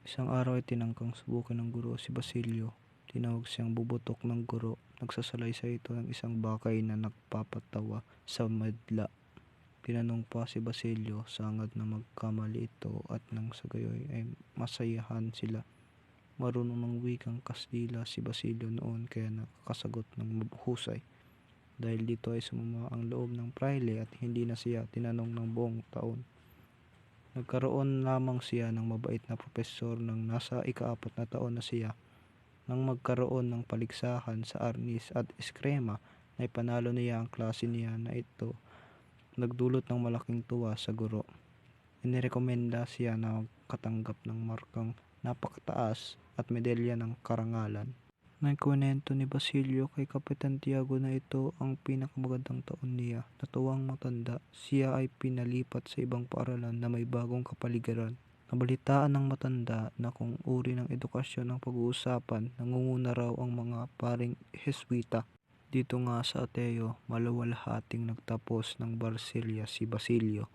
Isang araw ay tinangkang subukan ng guro si Basilio. Tinawag siyang bubutok ng guro. Nagsasalaysay ito ng isang bakay na nagpapatawa sa madla. Tinanong pa si Basilio, sangad na magkamali ito at nang sa gayoy ay masayahan sila. Marunong ng wikang Kastila si Basilio noon kaya nakakasagot ng mahusay. Dahil dito ay sumama ang loob ng praile at hindi na siya tinanong ng buong taon. Nagkaroon lamang siya ng mabait na propesor nang nasa ika-4 na taon na siya. Nang magkaroon ng paligsahan sa arnis at eskrema, ay panalo niya ang klase niya na ito nagdulot ng malaking tuwa sa guro. Inirekomenda siya na magkatanggap ng markang napakataas at medalya ng karangalan. Naikwento ni Basilio kay Kapitan Tiago na ito ang pinakamagandang taon niya. Natuwang matanda, siya ay pinalipat sa ibang paaralan na may bagong kapaligiran. Nabalitaan ng matanda na kung uri ng edukasyon ang pag-uusapan, nangunguna raw ang mga paring Heswita. Dito nga sa Ateo, maluwalhating nagtapos ng Barcilla si Basilio.